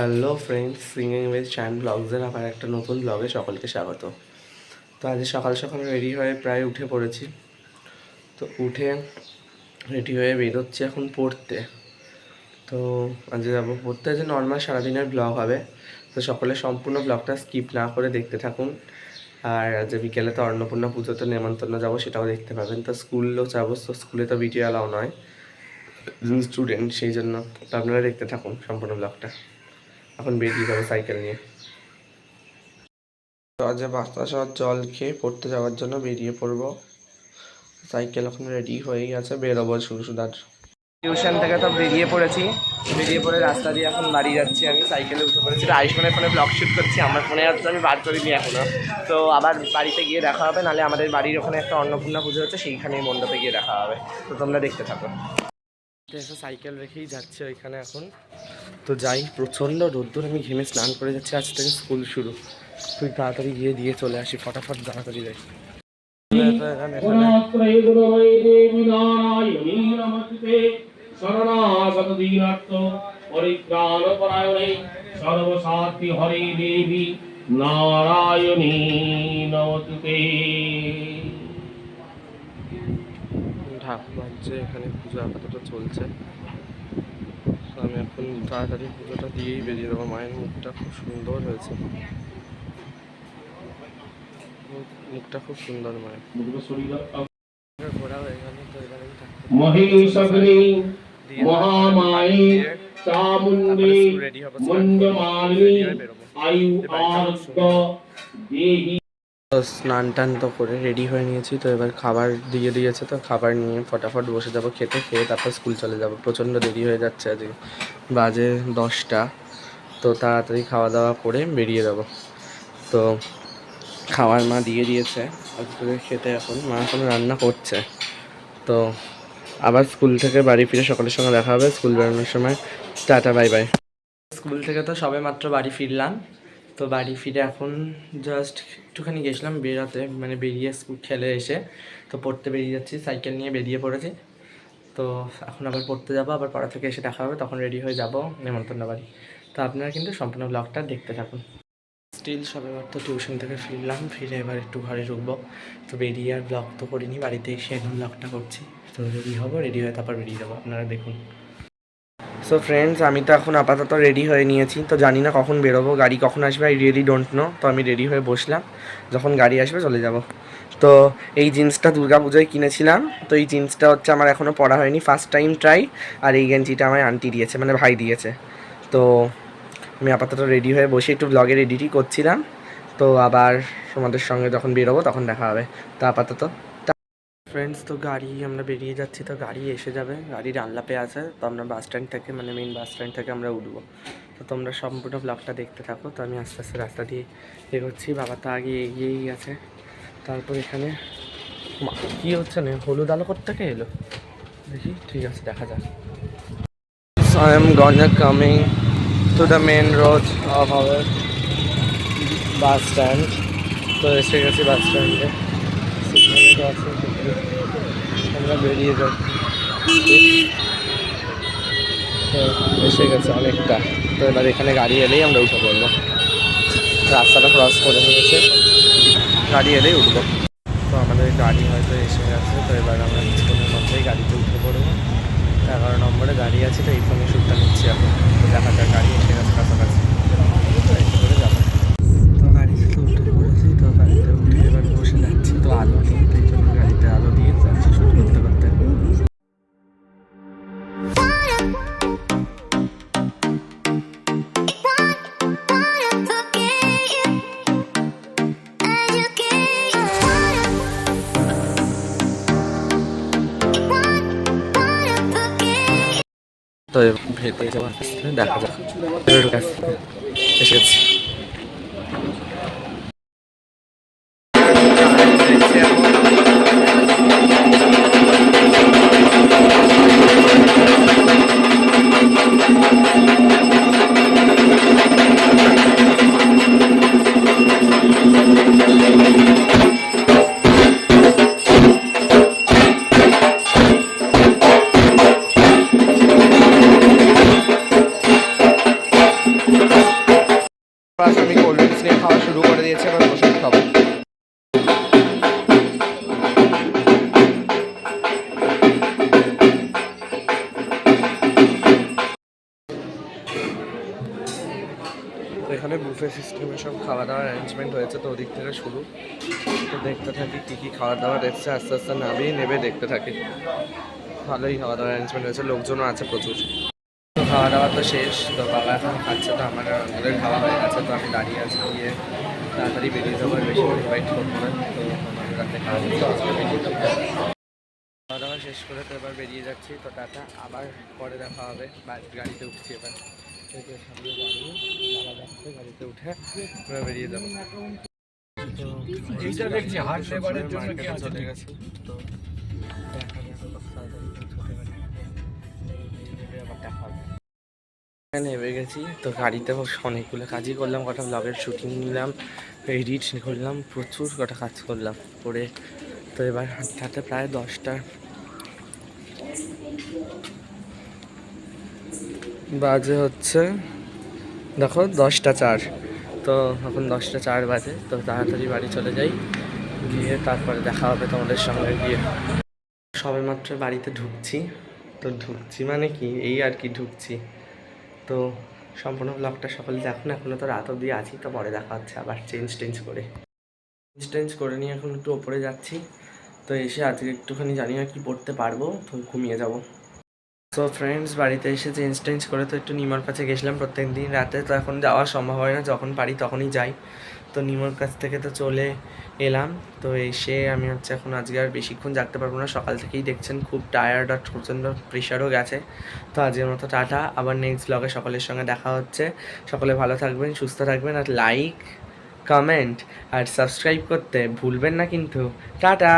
Hello friends, singing with চ্যান ব্লগসের আবার একটা নতুন ব্লগে সকলকে স্বাগত। তো আজ সকাল সকাল রেডি হয়ে প্রায় উঠে পড়েছি। তো উঠে রেডি হয়ে বেরোচ্ছি এখন পড়তে। তো আজ যাবো পড়তে, যে নর্মাল সারাদিনের ব্লগ হবে। তো সকলে সম্পূর্ণ ব্লগটা স্কিপ না করে দেখতে থাকুন। আর আজ বিকেলে তো অন্নপূর্ণা পুজোতে নেমন্তন্ন যাবো, সেটাও দেখতে পাবেন। তো স্কুলও যাবো, তো স্কুলে তো ভিডিও অ্যালাউ নয়, স্টুডেন্ট, সেই জন্য। তো আপনারা দেখতে থাকুন সম্পূর্ণ ব্লগটা। এখন বেরিয়ে যাবো সাইকেল নিয়ে। তো আজ বাতাসা জল খেয়ে পড়তে যাওয়ার জন্য বেরিয়ে পড়বো। সাইকেল এখন রেডি হয়েই আছে, বেরোবো শুধু শুধু। আজ টিউশন থেকে তো বেরিয়ে পড়েছি, বেরিয়ে পড়ে রাস্তা দিয়ে এখন বাড়ি যাচ্ছি। আমি সাইকেলে উঠে পড়েছি, আয়ুষ্মানের ফোনে ব্লগ শ্যুট করছি। আমার ফোনে হচ্ছে আমি বার করিনি এখনো। তো আবার বাড়িতে গিয়ে দেখা হবে, নাহলে আমাদের বাড়ির ওখানে একটা অন্নপূর্ণা পুজো হচ্ছে, সেইখানে মণ্ডপে গিয়ে দেখা হবে। তো তোমরা দেখতে থাকো। এসে সাইকেল রেখেই যাচ্ছে ওইখানে এখন। তো যাই, প্রচণ্ড রোদ্দুর, আমি ঘেমে স্নান করে যাচ্ছি। আজ থেকে স্কুল শুরু, তুই তাড়াতাড়ি গিয়ে দিয়ে চলে আসি, ফটাফট তাড়াতাড়ি যাই। ঢাক বাজছে, এখানে পুজো আপাতত চলছে। আমি এখন তাড়াতাড়ি পুজোটা দিয়েই বেরিয়ে দেবো। মায়ের মুখটা খুব সুন্দর হয়েছে, মুখটা খুব সুন্দর মায়ের। ঘোরা হয়ে গেল, তো এবারে স্নান টান তো করে রেডি হয়ে নিয়েছি। তো এবার খাবার দিয়ে দিয়েছে, তো খাবার নিয়ে ফটাফট বসে যাবো খেতে। খেয়ে তারপর স্কুল চলে যাব। প্রচণ্ড দেরি হয়ে যাচ্ছে, আজকে বাজে 10টা। তো তাড়াতাড়ি খাওয়া দাওয়া করে বেরিয়ে যাবো। তো খাবার মা দিয়ে দিয়েছে আজকে খেতে, এখন মা এখন রান্না করছে। তো আবার স্কুল থেকে বাড়ি ফিরে সকলের সঙ্গে দেখা হবে স্কুল বেরোনোর সময়। Tata, bye bye. স্কুল থেকে তো সবে মাত্র বাড়ি ফিরলাম। তো বাড়ি ফিরে এখন জাস্ট একটুখানি গেছিলাম বেরোতে, মানে বেরিয়ে স্কুল খেলে এসে তো পড়তে বেরিয়ে যাচ্ছি। সাইকেল নিয়ে বেরিয়ে পড়েছি। তো এখন আবার পড়তে যাবো, আবার পড়া থেকে এসে দেখা হবে, তখন রেডি হয়ে যাব নেমন্তন্ন বাড়ি। তো আপনারা কিন্তু সম্পূর্ণ ব্লগটা দেখতে থাকুন। স্টিল সবে মাত্র টিউশন থেকে ফিরলাম, ফিরে এবার একটু ঘরে ঢুকবো। তো বেরিয়ে আর ব্লগ তো করিনি, বাড়িতে এসে এখন ব্লগটা করছি। তো রেডি হবো, রেডি হয়ে তারপর বেরিয়ে যাবো, আপনারা দেখুন। সো ফ্রেন্ডস, আমি তো এখন আপাতত রেডি হয়ে নিয়েছি। তো জানি না কখন বেরোবো, গাড়ি কখন আসবে, আই রিয়েলি ডোন্ট নো। তো আমি রেডি হয়ে বসলাম, যখন গাড়ি আসবে চলে যাব। তো এই জিন্সটা দুর্গাপুজোয় কিনেছিলাম। তো এই জিন্সটা হচ্ছে আমার এখনও পরা হয়নি, ফার্স্ট টাইম ট্রাই। আর এই গেঞ্জিটা আমার আন্টি দিয়েছে, মানে ভাই দিয়েছে। তো আমি আপাতত রেডি হয়ে বসে একটু ব্লগের এডিটই করছিলাম। তো আবার তোমাদের সঙ্গে যখন বেরোবো তখন দেখা হবে। তো আপাতত ফ্রেন্ডস, তো গাড়ি আমরা বেরিয়ে যাচ্ছি। তো গাড়ি এসে যাবে, গাড়ির আনলাপে আছে। তো আমরা বাস স্ট্যান্ড থেকে, মানে মেন বাস স্ট্যান্ড থেকে আমরা উঠবো। তো তোমরা সম্পূর্ণ ব্লগটা দেখতে থাকো। তো আমি আস্তে আস্তে রাস্তা দিয়ে এগোচ্ছি। বাবা তো আগে এগিয়েই আছে। তারপর এখানে কী হচ্ছে না, হলুদ আলো থেকে এলো দেখি, ঠিক আছে দেখা যাক। I am gonna coming to the main road of our bus stand. তো এসে গেছি বাস স্ট্যান্ডে। আমরা বেরিয়ে যাচ্ছি, তো এসে গেছে অনেকটা। তো এবার এখানে গাড়ি এলেই আমরা উঠে পড়বো। রাস্তাটা ক্রস করে নিয়েছে, গাড়ি এলেই উঠবো। তো আমাদের গাড়ি হয়তো এসে গেছে। তো এবার আমরা কিছুক্ষণের মধ্যেই গাড়িতে উঠে পড়বো। 11 নম্বরে গাড়ি আছে। তো এই ফোনে শ্যুটটা নিচ্ছি এখন। তো দেখা যাক, গাড়ি এসে গেছে কাছাকাছি, করে যাবো। তো গাড়িতে তো উঠে পড়েছি। তো গাড়িতে উঠে এবার বসে যাচ্ছি। তো আলো নেই, তো এই জন্য গাড়িতে আলো দিয়ে যাচ্ছি শ্যুট করতে করতে। তো ভেতরে যাওয়ার দেখা যাক, এসেছি। ওখানে বুফে সিস্টেমে সব খাওয়া দাওয়ার অ্যারেঞ্জমেন্ট হয়েছে, তো ওদিক থেকে শুরু। তো দেখতে থাকি কী কী খাওয়া দাওয়ার এসছে, আস্তে আস্তে নামিয়ে নেবে দেখতে থাকি। ভালোই খাওয়া দাওয়ার অ্যারেঞ্জমেন্ট হয়েছে, লোকজনও আছে প্রচুর। তো খাওয়া দাওয়া তো শেষ, তো বাবা এখন খাচ্ছে, তো আমার ওদের খাওয়া হয়ে গেছে, তো আমি দাঁড়িয়ে আছি, গিয়ে তাড়াতাড়ি বেরিয়ে যাবো, আর বেশি করে ওয়েট করবো না। তো আমাদের রাতে খাওয়া বেরিয়ে যাবো। খাওয়া দাওয়া শেষ করে তো এবার বেরিয়ে যাচ্ছি, তো টাটা, আবার পরে দেখা হবে। গাড়িতে উঠছি এবার, সামনে দাঁড়িয়ে বাবা যাচ্ছে, গাড়িতে উঠে এবার বেরিয়ে যাবো। এইটা দেখছি হাট লেবারের জন্য চলে গেছি, তো দেখা যাবে কত তাড়াতাড়ি পৌঁছতে পারি, আবার দেখা হবে। নেমে গেছি, তো গাড়িতে অনেকগুলো কাজই করলাম, কটা ব্লগের শুটিং নিলাম, এডিট করলাম, প্রচুর কটা কাজ করলাম করে। তো এবার হাঁটতে প্রায় 10টা বাজে হচ্ছে, দেখো 10টা 4। তো এখন 10টা 4 বাজে, তো তাড়াতাড়ি বাড়ি চলে যাই, গিয়ে তারপরে দেখা হবে তোমাদের সঙ্গে গিয়ে। সবে মাত্র বাড়িতে ঢুকছি, তো ঢুকছি মানে কি এই আর কি ঢুকছি। তো সম্পূর্ণ ব্লগটা সকলে দেখুন, এখনও তো রাত অবধি আছি, তো পরে দেখা হচ্ছে আবার চেঞ্জ করে নিয়ে এখন একটু ওপরে যাচ্ছি। তো এসে আজকে একটুখানি জানি না কি পড়তে পারবো, তো ঘুমিয়ে যাব। তো ফ্রেন্ডস, বাড়িতে এসে চেঞ্জ করে তো একটু নিমার কাছে গেছিলাম প্রত্যেক দিন রাতে, তো এখন যাওয়া সম্ভব হয় না, যখন পারি তখনই যাই। তো নিমার কাছ থেকে তো চলে এলাম, তো এসে আমি এখন আজকে আর বেশিক্ষণ জাগতে পারবো না, সকাল থেকেই দেখছেন খুব টায়ার্ড আর প্রচণ্ড প্রেশারও গেছে। তো আজকের মতো টাটা, আবার নেক্সট ব্লগে সকলের সঙ্গে দেখা হচ্ছে। সকলে ভালো থাকবেন, সুস্থ থাকবেন, আর লাইক, কমেন্ট আর সাবস্ক্রাইব করতে ভুলবেন না কিন্তু। টাটা।